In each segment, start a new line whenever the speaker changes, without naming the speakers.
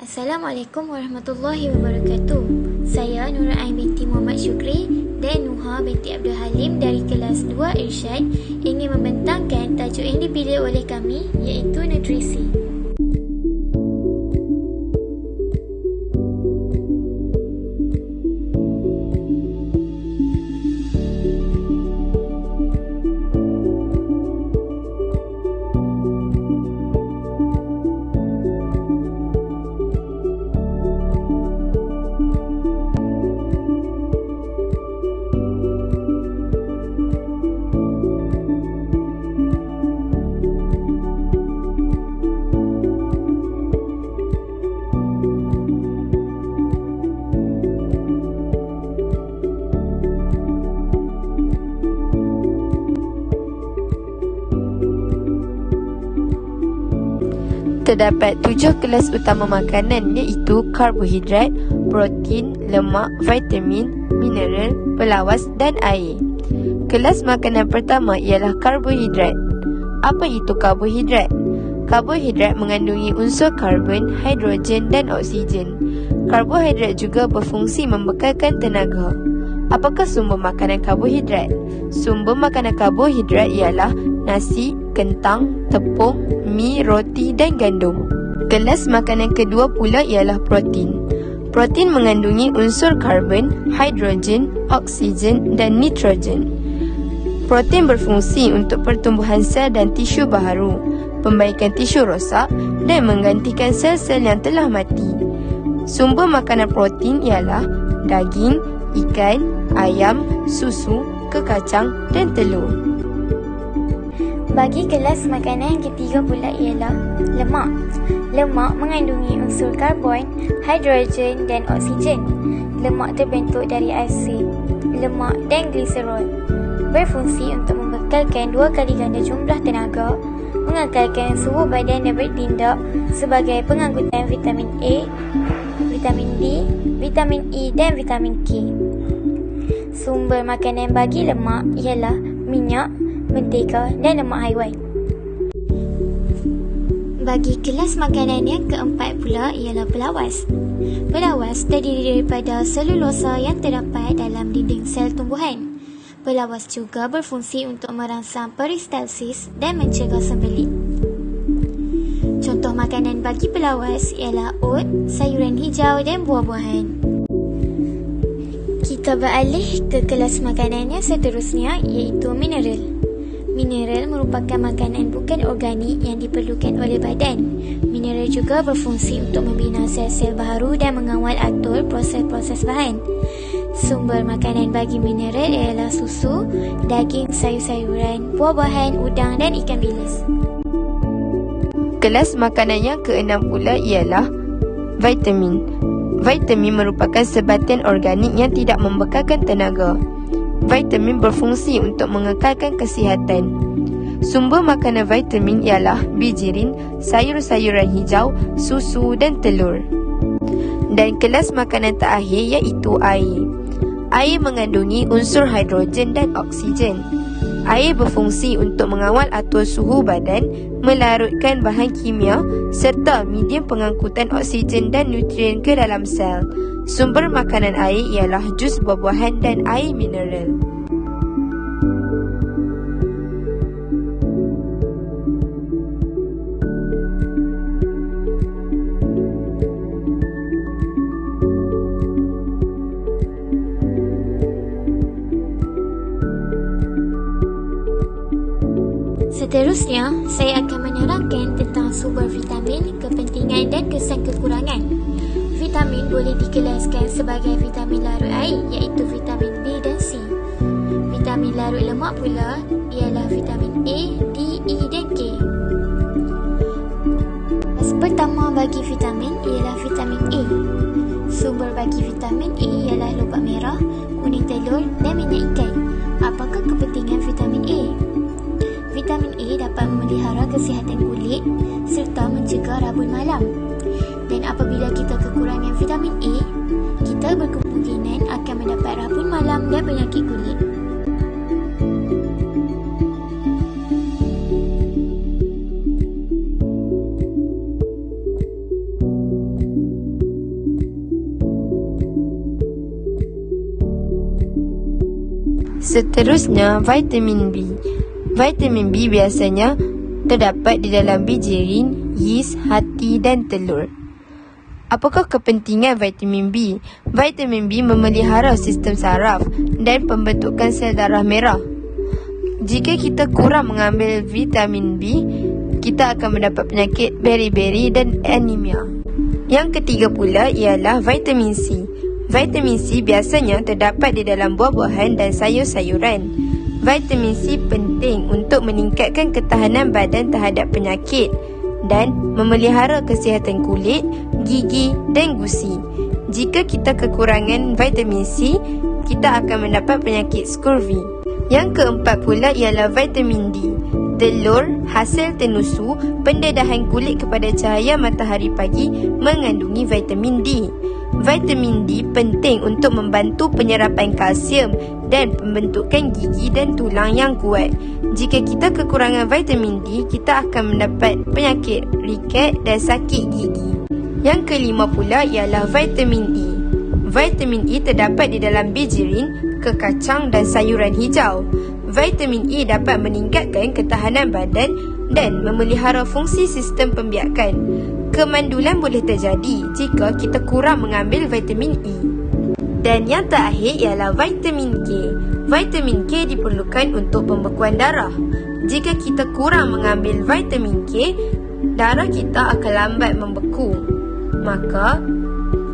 Assalamualaikum warahmatullahi wabarakatuh. Saya Nurul Ain binti Muhammad Syukri dan Nuha binti Abdul Halim dari kelas 2 Irsyad ingin membentangkan tajuk yang dipilih oleh kami iaitu nutrisi.
Terdapat 7 kelas utama makanan iaitu karbohidrat, protein, lemak, vitamin, mineral, pelawas dan air. Kelas makanan pertama ialah karbohidrat. Apa itu karbohidrat? Karbohidrat mengandungi unsur karbon, hidrogen dan oksigen. Karbohidrat juga berfungsi membekalkan tenaga. Apakah sumber makanan karbohidrat? Sumber makanan karbohidrat ialah nasi, kentang, tepung, mi, roti dan gandum. Kelas makanan kedua pula ialah protein. Protein mengandungi unsur karbon, hidrogen, oksigen dan nitrogen. Protein berfungsi untuk pertumbuhan sel dan tisu baharu, pembaikan tisu rosak dan menggantikan sel-sel yang telah mati. Sumber makanan protein ialah daging, ikan, ayam, susu, kekacang dan telur.
Bagi kelas makanan yang ketiga pula ialah lemak. Lemak mengandungi unsur karbon, hidrogen dan oksigen. Lemak terbentuk dari asid, lemak dan gliserol. Berfungsi untuk membekalkan 2 kali ganda jumlah tenaga, mengekalkan suhu badan dan bertindak sebagai pengangkutan vitamin A, vitamin D, vitamin E dan vitamin K. Sumber makanan bagi lemak ialah minyak, mentega dan lemak haiwan. Bagi kelas makanan yang keempat pula ialah pelawas. Pelawas terdiri daripada selulosa yang terdapat dalam dinding sel tumbuhan. Pelawas juga berfungsi untuk merangsang peristalsis dan mencegah sembelit. Contoh makanan bagi pelawas ialah oat, sayuran hijau dan buah-buahan. Kita beralih ke kelas makanan yang seterusnya iaitu mineral. Mineral merupakan makanan bukan organik yang diperlukan oleh badan. Mineral juga berfungsi untuk membina sel-sel baharu dan mengawal atur proses-proses bahan. Sumber makanan bagi mineral ialah susu, daging, sayur-sayuran, buah-buahan, udang dan ikan bilis.
Kelas makanan yang keenam pula ialah vitamin. Vitamin merupakan sebatan organik yang tidak membekalkan tenaga. Vitamin berfungsi untuk mengekalkan kesihatan. Sumber makanan vitamin ialah bijirin, sayur-sayuran hijau, susu dan telur. Dan kelas makanan terakhir iaitu air. Air mengandungi unsur hidrogen dan oksigen. Air berfungsi untuk mengawal atur suhu badan, melarutkan bahan kimia serta medium pengangkutan oksigen dan nutrien ke dalam sel. Sumber makanan air ialah jus buah-buahan dan air mineral.
Seterusnya, saya akan menerangkan tentang sumber vitamin, kepentingan dan kesan kekurangan. Vitamin boleh dikelaskan sebagai vitamin larut air iaitu vitamin B dan C. Vitamin larut lemak pula ialah vitamin A, D, E dan K. Pertama bagi vitamin ialah vitamin A. Sumber bagi vitamin A ialah lobak merah, kuning telur dan minyak ikan. Apakah kepentingan vitamin A? Vitamin A dapat memelihara kesihatan kulit serta mencegah rabun malam. Dan apabila kita kekurangan vitamin A, kita berkemungkinan akan mendapat rabun malam dan penyakit kulit.
Seterusnya, vitamin B. Vitamin B biasanya terdapat di dalam bijirin, yeast, hati dan telur. Apakah kepentingan vitamin B? Vitamin B memelihara sistem saraf dan pembentukan sel darah merah. Jika kita kurang mengambil vitamin B, kita akan mendapat penyakit beri-beri dan anemia. Yang ketiga pula ialah vitamin C. Vitamin C biasanya terdapat di dalam buah-buahan dan sayur-sayuran. Vitamin C penting untuk meningkatkan ketahanan badan terhadap penyakit dan memelihara kesihatan kulit, gigi dan gusi. Jika kita kekurangan vitamin C, kita akan mendapat penyakit scurvy. Yang keempat pula ialah vitamin D. Telur, hasil tenusu, pendedahan kulit kepada cahaya matahari pagi mengandungi vitamin D. Vitamin D penting untuk membantu penyerapan kalsium dan pembentukan gigi dan tulang yang kuat. Jika kita kekurangan vitamin D, kita akan mendapat penyakit riket dan sakit gigi. Yang kelima pula ialah vitamin E. Vitamin E terdapat di dalam bijirin, kekacang dan sayuran hijau. Vitamin E dapat meningkatkan ketahanan badan dan memelihara fungsi sistem pembiakan. Kemandulan boleh terjadi jika kita kurang mengambil vitamin E. Dan yang terakhir ialah vitamin K. Vitamin K diperlukan untuk pembekuan darah. Jika kita kurang mengambil vitamin K, darah kita akan lambat membeku. Maka,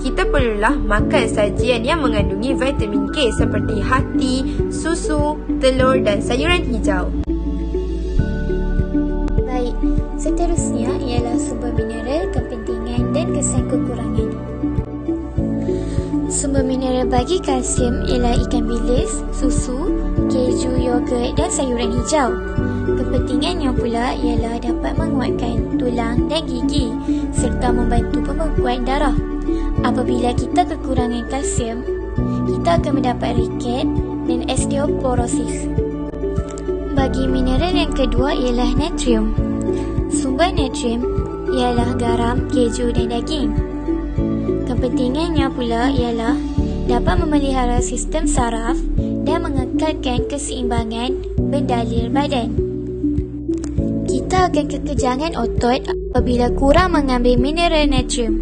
kita perlulah makan sajian yang mengandungi vitamin K seperti hati, susu, telur dan sayuran hijau.
Baik, seterusnya ialah sumber mineral, kepentingan dan kesan kekurangan. Sumber mineral bagi kalsium ialah ikan bilis, susu, keju, yogurt dan sayuran hijau. Kepentingannya pula ialah dapat menguatkan tulang dan gigi serta membantu pembekuan darah. Apabila kita kekurangan kalsium, kita akan mendapat riket dan osteoporosis. Bagi mineral yang kedua ialah natrium. Sumber natrium ialah garam, keju dan daging. Kepentingannya pula ialah dapat memelihara sistem saraf dan mengekalkan keseimbangan berdalir badan. Kita akan kekejangan otot apabila kurang mengambil mineral natrium.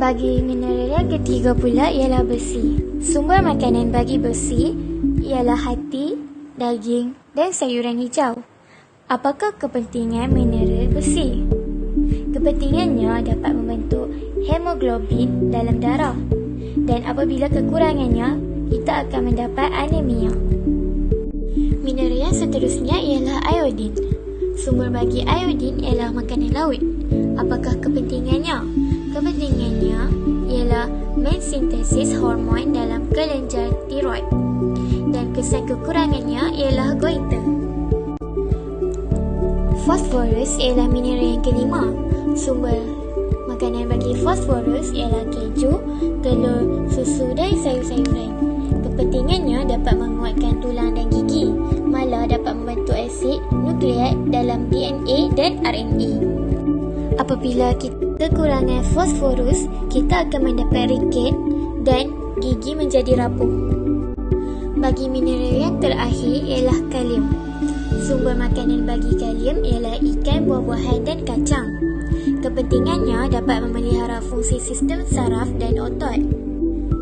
Bagi mineral yang ketiga pula ialah besi. Sumber makanan bagi besi ialah hati, daging dan sayuran hijau. Apakah kepentingan mineral besi? Kepentingannya dapat membentuk hemoglobin dalam darah. Dan apabila kekurangannya, kita akan mendapat anemia. Mineral yang seterusnya ialah iodin. Sumber bagi iodin ialah makanan laut. Apakah kepentingannya? Kepentingannya ialah mensintesis hormon dalam kelenjar tiroid. Dan kesan kekurangannya ialah goiter. Fosforus ialah mineral yang kelima. Sumber makanan bagi fosforus ialah keju, telur, susu dan sayur-sayuran. Kepentingannya dapat menguatkan tulang dan gigi, malah dapat membentuk asid nukleat dalam DNA dan RNA. Apabila kita kekurangan fosforus, kita akan mendapat riket dan gigi menjadi rapuh. Bagi mineral yang terakhir ialah kalium. Sumber makanan bagi kalium ialah ikan, buah-buahan dan kacang. Kepentingannya dapat memelihara fungsi sistem saraf dan otot.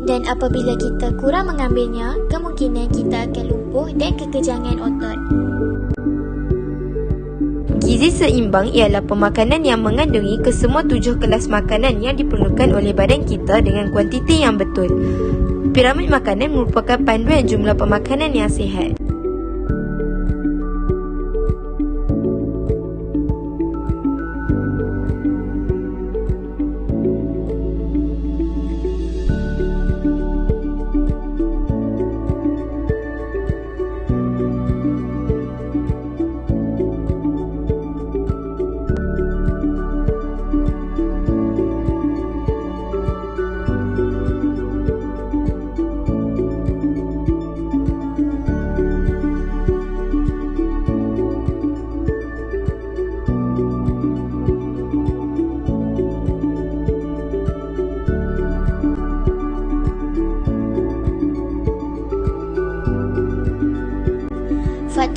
Dan apabila kita kurang mengambilnya, kemungkinan kita akan lumpuh dan kekejangan otot.
Gizi seimbang ialah pemakanan yang mengandungi kesemua 7 kelas makanan yang diperlukan oleh badan kita dengan kuantiti yang betul. Piramid makanan merupakan panduan jumlah pemakanan yang sihat.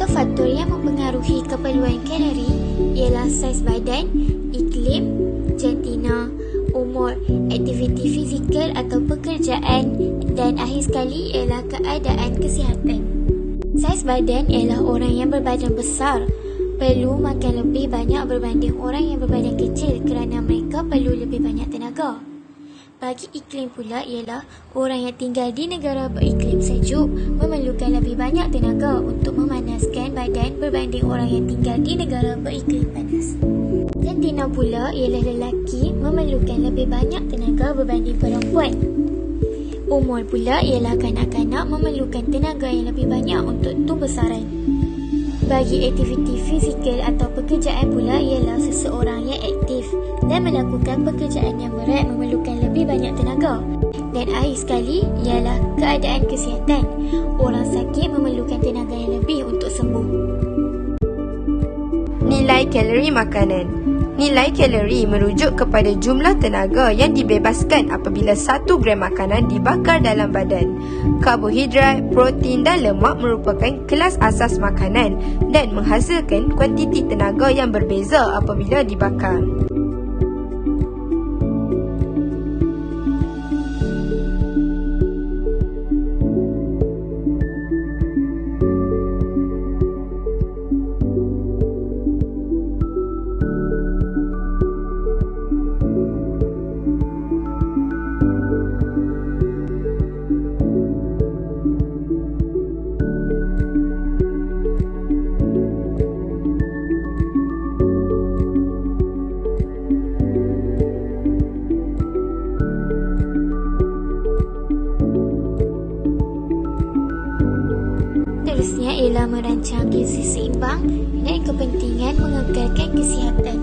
Faktor-faktor yang mempengaruhi keperluan kalori ialah saiz badan, iklim, jantina, umur, aktiviti fizikal atau pekerjaan dan akhir sekali ialah keadaan kesihatan. Saiz badan ialah orang yang berbadan besar perlu makan lebih banyak berbanding orang yang berbadan kecil kerana mereka perlu lebih banyak tenaga. Bagi iklim pula ialah orang yang tinggal di negara beriklim sejuk memerlukan lebih banyak tenaga untuk memanaskan badan berbanding orang yang tinggal di negara beriklim panas. Jantina pula ialah lelaki memerlukan lebih banyak tenaga berbanding perempuan. Umur pula ialah kanak-kanak memerlukan tenaga yang lebih banyak untuk tumbesaran. Bagi aktiviti fizikal atau pekerjaan pula ialah seseorang yang aktif dan melakukan pekerjaan yang berat memerlukan lebih banyak tenaga. Dan akhir sekali ialah keadaan kesihatan. Orang sakit memerlukan tenaga yang lebih untuk sembuh.
Nilai kalori makanan. Nilai kalori merujuk kepada jumlah tenaga yang dibebaskan apabila 1 gram makanan dibakar dalam badan. Karbohidrat, protein dan lemak merupakan kelas asas makanan dan menghasilkan kuantiti tenaga yang berbeza apabila dibakar.
Seterusnya ialah merancang gizi seimbang dan kepentingan mengekalkan kesihatan.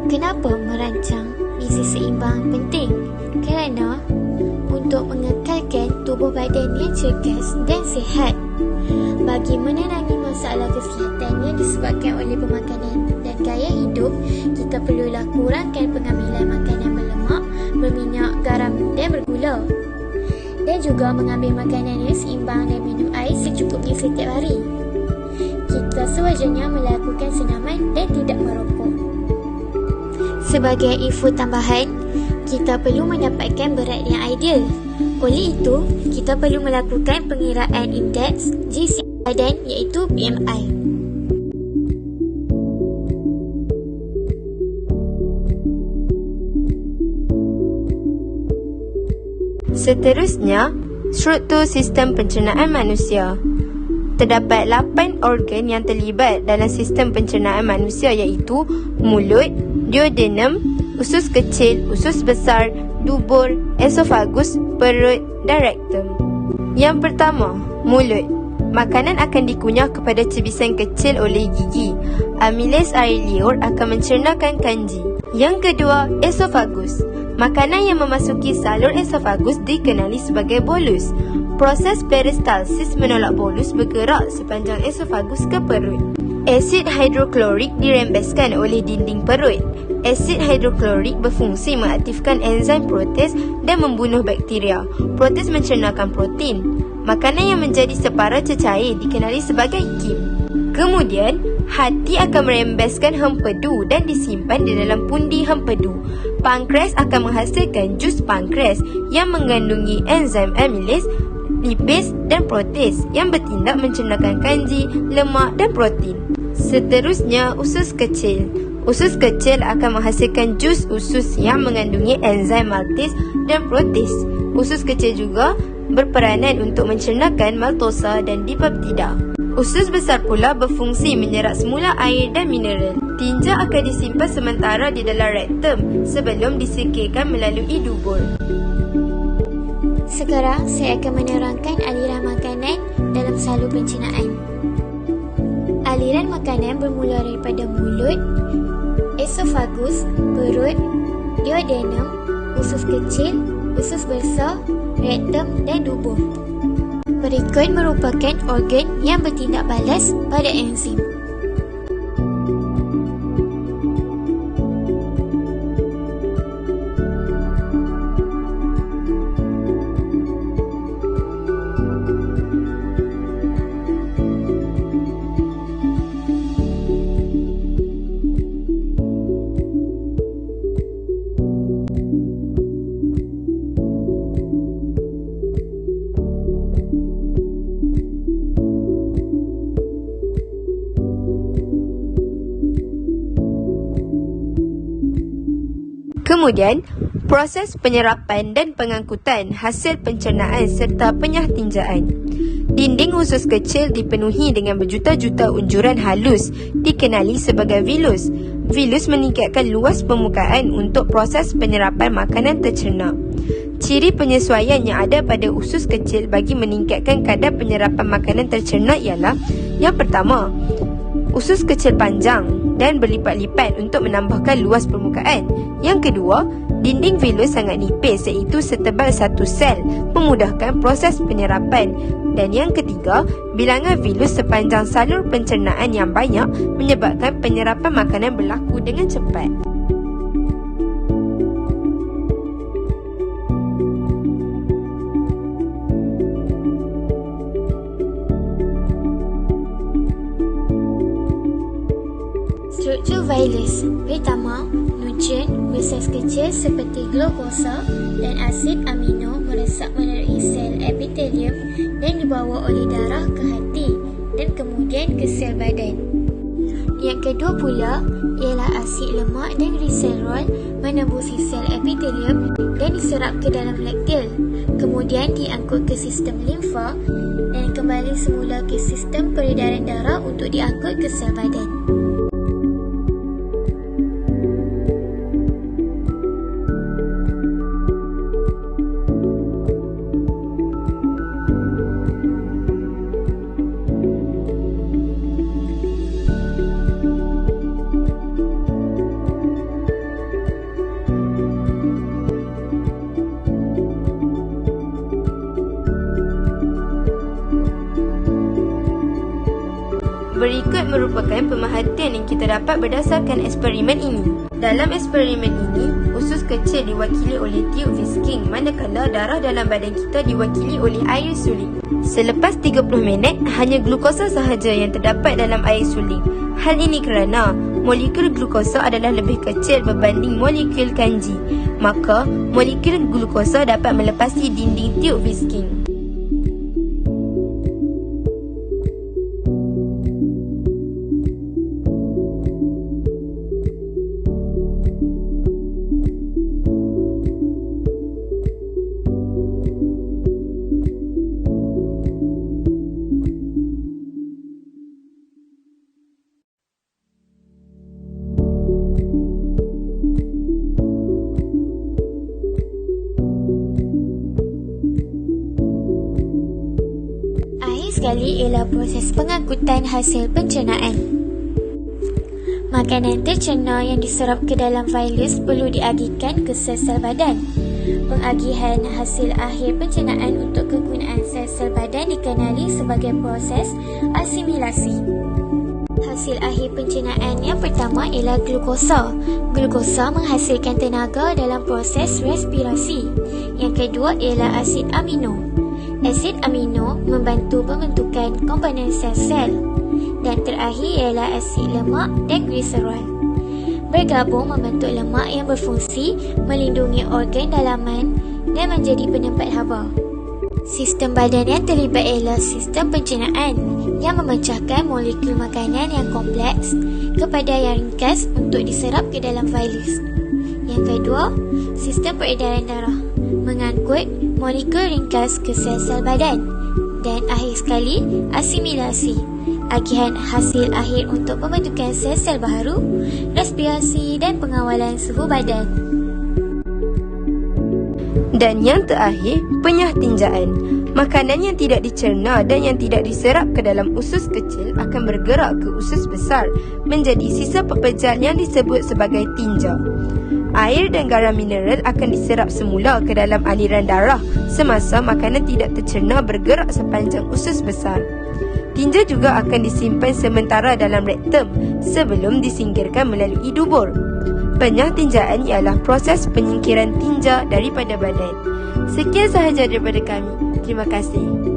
Kenapa merancang gizi seimbang penting? Kerana untuk mengekalkan tubuh badan yang cergas dan sihat. Bagi menerangi masalah kesihatan yang disebabkan oleh pemakanan dan gaya hidup, kita perlulah kurangkan pengambilan makanan berlemak, berminyak, garam dan bergula. Dan juga mengambil makanan yang seimbang dan minum air secukupnya setiap hari. Kita sewajarnya melakukan senaman dan tidak merokok. Sebagai info tambahan, kita perlu mendapatkan berat yang ideal. Oleh itu, kita perlu melakukan pengiraan indeks gizi badan iaitu BMI.
Seterusnya, struktur sistem pencernaan manusia. Terdapat 8 organ yang terlibat dalam sistem pencernaan manusia iaitu mulut, duodenum, usus kecil, usus besar, dubur, esofagus, perut dan rektum. Yang pertama, mulut. Makanan akan dikunyah kepada cebisan kecil oleh gigi. Amiles air liur akan mencernakan kanji. Yang kedua, esofagus. Makanan yang memasuki salur esofagus dikenali sebagai bolus. Proses peristalsis menolak bolus bergerak sepanjang esofagus ke perut. Asid hidroklorik dirembeskan oleh dinding perut. Asid hidroklorik berfungsi mengaktifkan enzim protes dan membunuh bakteria. Protes mencernakan protein. Makanan yang menjadi separa cecair dikenali sebagai kim. Kemudian, hati akan merembeskan hempedu dan disimpan di dalam pundi hempedu. Pankreas akan menghasilkan jus pankreas yang mengandungi enzim amilase, lipase dan protease yang bertindak mencernakan kanji, lemak dan protein. Seterusnya, usus kecil. Usus kecil akan menghasilkan jus usus yang mengandungi enzim maltase dan protease. Usus kecil juga berperanan untuk mencernakan maltosa dan dipeptida. Usus besar pula berfungsi menyerap semula air dan mineral. Tinja akan disimpan sementara di dalam rektum sebelum disingkirkan melalui dubur.
Sekarang saya akan menerangkan aliran makanan dalam salur pencernaan. Aliran makanan bermula daripada mulut, esofagus, perut, duodenum, usus kecil, usus besar, rektum dan dubur. Berikut merupakan organ yang bertindak balas pada enzim.
Kemudian, proses penyerapan dan pengangkutan hasil pencernaan serta penyahtinjaan. Dinding usus kecil dipenuhi dengan berjuta-juta unjuran halus dikenali sebagai vilus. Vilus meningkatkan luas permukaan untuk proses penyerapan makanan tercerna. Ciri penyesuaian yang ada pada usus kecil bagi meningkatkan kadar penyerapan makanan tercerna ialah: yang pertama, usus kecil panjang dan berlipat-lipat untuk menambahkan luas permukaan. Yang kedua, dinding vilus sangat nipis iaitu setebal satu sel memudahkan proses penyerapan. Dan yang ketiga, bilangan vilus sepanjang salur pencernaan yang banyak menyebabkan penyerapan makanan berlaku dengan cepat.
Struktur vilus. Pertama, nutrien bersaiz kecil seperti glukosa dan asid amino meresap melalui sel epitelium dan dibawa oleh darah ke hati dan kemudian ke sel badan. Yang kedua pula ialah asid lemak dan gliserol menembusi sel epitelium dan diserap ke dalam laktil, kemudian diangkut ke sistem limfa dan kembali semula ke sistem peredaran darah untuk diangkut ke sel badan.
Berikut merupakan pemerhatian yang kita dapat berdasarkan eksperimen ini. Dalam eksperimen ini, usus kecil diwakili oleh tiub Visking, manakala darah dalam badan kita diwakili oleh air suling. Selepas 30 minit, hanya glukosa sahaja yang terdapat dalam air suling. Hal ini kerana molekul glukosa adalah lebih kecil berbanding molekul kanji. Maka, molekul glukosa dapat melepasi dinding tiub Visking.
Sekali ialah proses pengangkutan hasil pencernaan. Makanan tercerna yang diserap ke dalam vilus perlu diagihkan ke sel-sel badan. Pengagihan hasil akhir pencernaan untuk kegunaan sel-sel badan dikenali sebagai proses asimilasi. Hasil akhir pencernaan yang pertama ialah glukosa. Glukosa menghasilkan tenaga dalam proses respirasi. Yang kedua ialah asid amino. Asid amino membantu pembentukan komponen sel-sel. Dan terakhir ialah asid lemak dan gliserol. Bergabung membentuk lemak yang berfungsi melindungi organ dalaman dan menjadi penempat haba. Sistem badan yang terlibat ialah sistem pencernaan yang memecahkan molekul makanan yang kompleks kepada yang ringkas untuk diserap ke dalam vilus. Yang kedua, sistem peredaran darah mengangkut molekul ringkas ke sel-sel badan. Dan akhir sekali, asimilasi, agihan hasil akhir untuk pembentukan sel-sel baharu, respirasi dan pengawalan suhu badan.
Dan yang terakhir, penyahtinjaan. Makanan yang tidak dicerna dan yang tidak diserap ke dalam usus kecil akan bergerak ke usus besar menjadi sisa pepejal yang disebut sebagai tinja. Air dan garam mineral akan diserap semula ke dalam aliran darah semasa makanan tidak tercerna bergerak sepanjang usus besar. Tinja juga akan disimpan sementara dalam rektum sebelum disingkirkan melalui dubur. Penyahtinjaan ialah proses penyingkiran tinja daripada badan. Sekian sahaja daripada kami. Terima kasih.